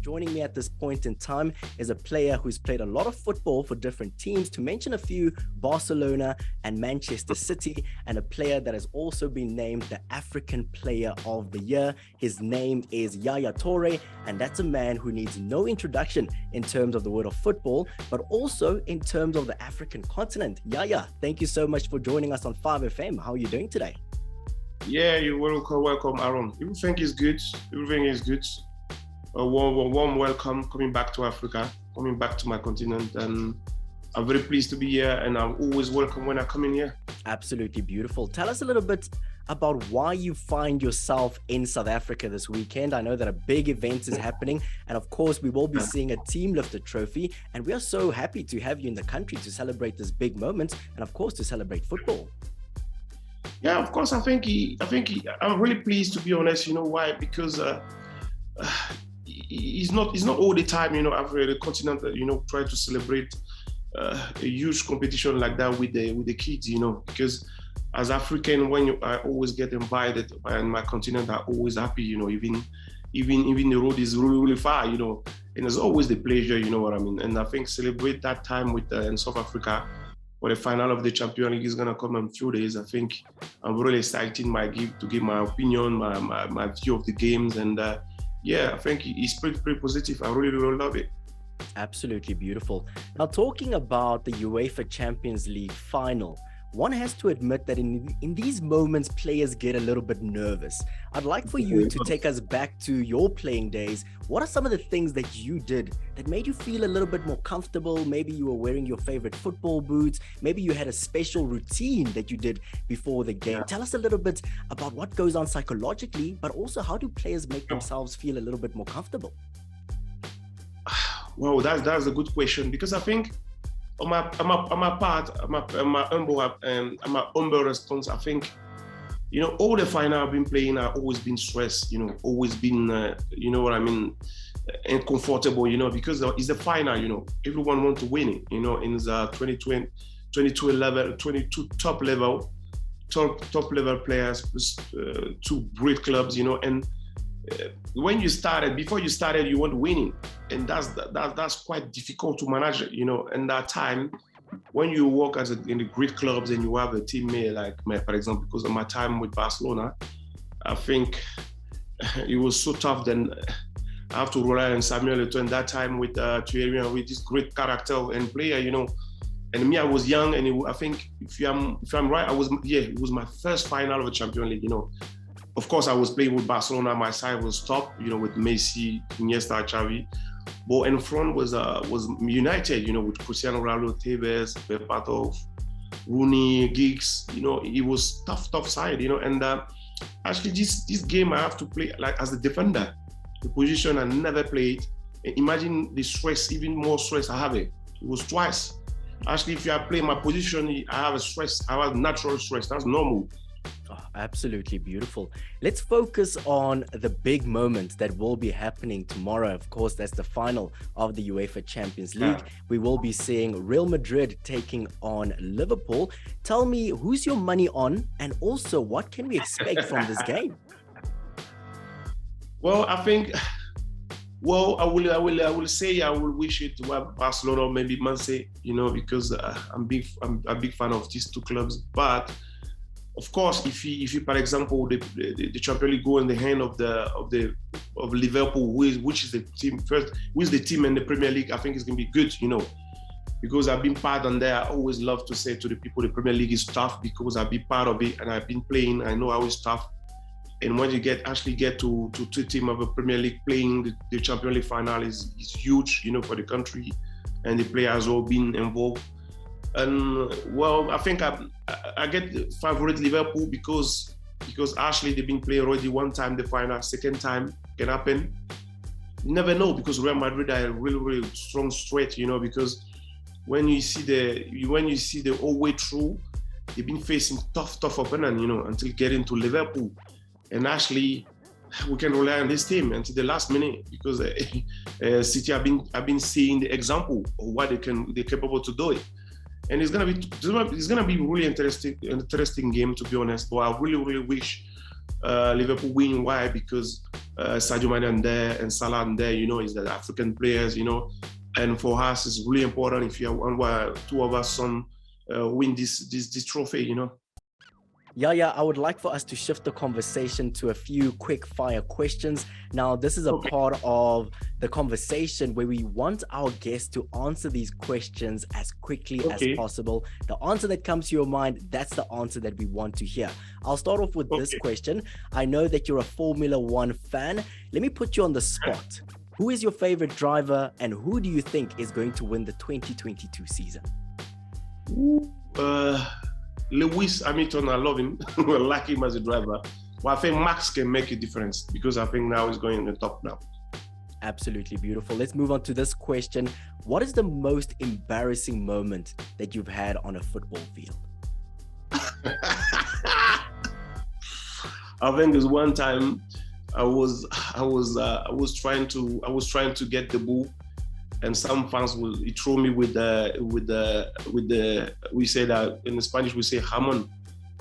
Joining me at this point in time is a player who's played a lot of football for different teams, to mention a few: Barcelona and Manchester City, and a player that has also been named the African Player of the Year. His name is Yaya Touré, and that's a man who needs no introduction in terms of the world of football, but also in terms of the African continent. Yaya, thank you so much for joining us on 5FM. How are you doing today? Yeah, you're welcome, Aaron. Everything is good. A warm welcome coming back to Africa, coming back to my continent, and I'm very pleased to be here, and I'm always welcome when I come in here. Absolutely beautiful. Tell us a little bit about why you find yourself in South Africa this weekend. I know that a big event is happening, and of course we will be seeing a team lift a trophy, and we are so happy to have you in the country to celebrate this big moment, and of course to celebrate football. Yeah, of course. I think I'm really pleased, to be honest. You know why? Because it's not all the time, Africa, the continent, try to celebrate a huge competition like that with the kids, because as African, I always get invited, and my continent are always happy, even the road is really far, and it's always the pleasure, you know what I mean? And I think celebrate that time with in South Africa, where the final of the Champions League is going to come in a few days. I think I'm really excited to give my opinion, my view of the games, and yeah, I think it's pretty positive. I really love it. Absolutely beautiful. Now, talking about the UEFA Champions League final, one has to admit that in these moments, players get a little bit nervous. I'd like for you to take us back to your playing days. What are some of the things that you did that made you feel a little bit more comfortable? Maybe you were wearing your favorite football boots. Maybe you had a special routine that you did before the game. Tell us a little bit about what goes on psychologically, but also how do players make themselves feel a little bit more comfortable? Well, that's a good question, because I think on my humble response, I think, all the final I've been playing, I've always been stressed, always been, uncomfortable, because it's the final, everyone wants to win it, in the 22 top level players, plus two great clubs, and before you started, you want winning, and that's quite difficult to manage, And that time, when you work in the great clubs and you have a teammate like me, for example, because of my time with Barcelona, I think it was so tough. Then I have to rely on Samuel Eto'o, and that time with Ivorian, with this great character and player, And me, I was young, and I think if I'm right, it was my first final of the Champions League, Of course, I was playing with Barcelona. My side was top, with Messi, Iniesta, Xavi. But in front was United, with Cristiano Ronaldo, Tevez, Berbatov, Rooney, Giggs. It was tough side, And actually, this game I have to play like as a defender, the position I never played. Imagine the stress, even more stress I have it. It was twice. Actually, if I play my position, I have natural stress. That's normal. Oh, absolutely beautiful. Let's focus on the big moment that will be happening tomorrow. Of course, that's the final of the UEFA Champions League. We will be seeing Real Madrid taking on Liverpool. Tell me, who's your money on, and also what can we expect from this game? Well, I think, I will say I will wish it to have Barcelona or maybe Man City, because I'm a big fan of these two clubs. But of course, if you, for example, the Champions League go in the hand of Liverpool, which is the team first, who is the team in the Premier League, I think it's gonna be good, because I've been part on there. I always love to say to the people, the Premier League is tough because I've been part of it and I've been playing. I know how it's tough. And when you get to two team of a Premier League playing the Champions League final is huge, for the country, and the players all been involved. And well, I think I get favorite Liverpool because actually they've been playing already one time the final, second time can happen. You never know, because Real Madrid are really strong straight, because when you see the whole way through, they've been facing tough opponent, until getting to Liverpool. And actually, we can rely on this team until the last minute, because City have been seeing the example of what they're capable to do it. And it's gonna be really interesting game, to be honest. But I really wish Liverpool win. Why? Because Sadio Mane and there and Salah and there, is the African players, and for us it's really important if you have two of us win this trophy, Yaya, I would like for us to shift the conversation to a few quick fire questions. Now, this is a part of the conversation where we want our guests to answer these questions as quickly as possible. The answer that comes to your mind, that's the answer that we want to hear. I'll start off with this question. I know that you're a Formula One fan. Let me put you on the spot. Who is your favorite driver and who do you think is going to win the 2022 season? Lewis Hamilton, I love him. I like him as a driver. But I think Max can make a difference because I think now he's going in the top now. Absolutely beautiful. Let's move on to this question. What is the most embarrassing moment that you've had on a football field? I think there's one time I was trying to get the ball, and some fans will throw me with the we say that in Spanish we say jamon.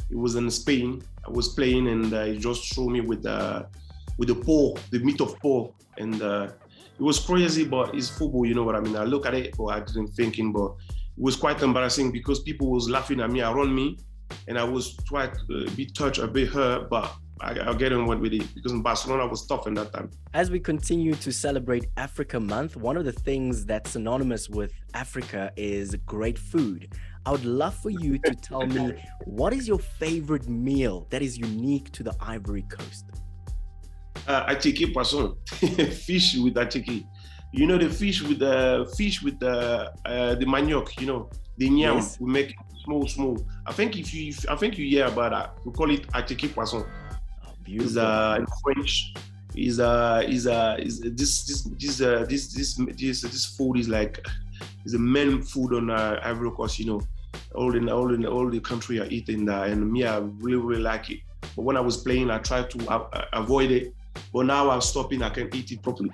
It was in Spain. I was playing and he just threw me with the pole, the meat of pole, and it was crazy. But it's football, you know what I mean. I look at it, but I didn't thinking. But it was quite embarrassing because people was laughing at me around me, and I was trying to be touched, a bit hurt, but I'll get on with it because in Barcelona was tough in that time. As we continue to celebrate Africa Month, one of the things that's synonymous with Africa is great food. I would love for you to tell me what is your favorite meal that is unique to the Ivory Coast? Attiqué poisson, fish with attiqué. You know the fish with the manioc. You know the yam. Yes. We make it small. I think you hear about that. We call it attiqué poisson. Is in French. This food is like is a main food on Ivory Coast. You know, all the country are eating that, and me I really like it. But when I was playing, I tried to avoid it. But now I'm stopping. I can eat it properly.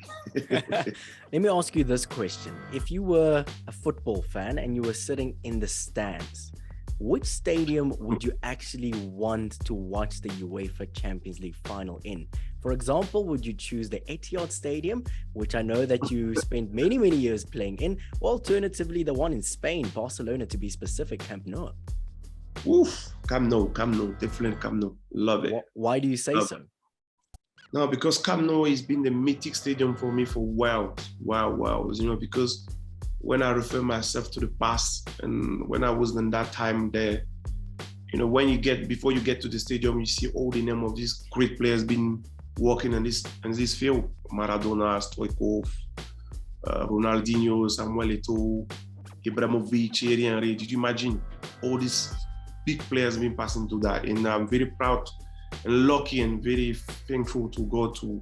Let me ask you this question: if you were a football fan and you were sitting in the stands, which stadium would you actually want to watch the UEFA Champions League final in? For example, would you choose the Etihad Stadium, which I know that you spent many years playing in, or alternatively the one in Spain, Barcelona to be specific, Camp Nou? Oof, Camp Nou, definitely Camp Nou. Love it. Why do you say so? No, because Camp Nou has been the mythic stadium for me for wow, you know, because when I refer myself to the past and when I was in that time there, you know, before you get to the stadium, you see all the name of these great players been working in this field. Maradona, Stoichkov, Ronaldinho, Samuel Eto'o, Ibrahimovic, Thierry Henry. Did you imagine all these big players been passing through that? And I'm very proud and lucky and very thankful to God to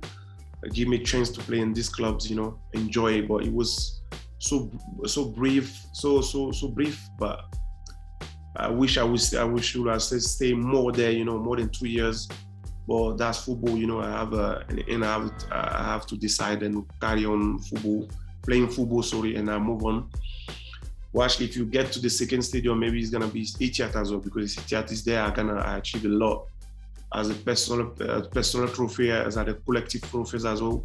give me a chance to play in these clubs, you know, enjoy it. But it was so brief, so brief. But I wish I should have stay more there, you know, more than 2 years. But that's football, you know. I have to decide and carry on playing football. And I move on. Well, actually, if you get to the second stadium, maybe it's gonna be Etihad as well, because Etihad is there. I achieve a lot as a personal trophy, as a collective trophies as well.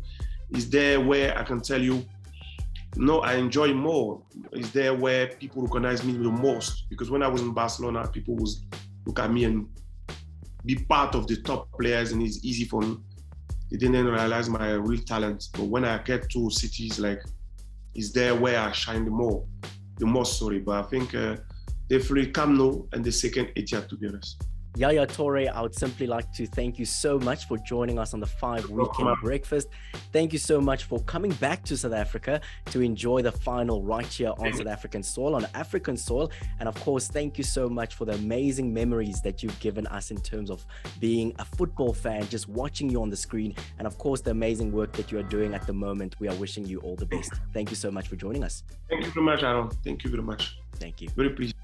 It's there where I can tell you, no, I enjoy more. It's there where people recognize me the most, because when I was in Barcelona, people would look at me and be part of the top players, and it's easy for me. They didn't realize my real talent. But when I get to cities, like, it's there where I shine the most. But I think definitely Camp Nou and the second Etihad, to be honest. Yaya Touré, I would simply like to thank you so much for joining us on the 5 Weekend Breakfast. Thank you so much for coming back to South Africa to enjoy the final right here on South African soil, on African soil. And of course, thank you so much for the amazing memories that you've given us in terms of being a football fan, just watching you on the screen. And of course, the amazing work that you are doing at the moment. We are wishing you all the best. Thank you so much for joining us. Thank you very much, Aaron. Thank you very much. Thank you. Very pleased.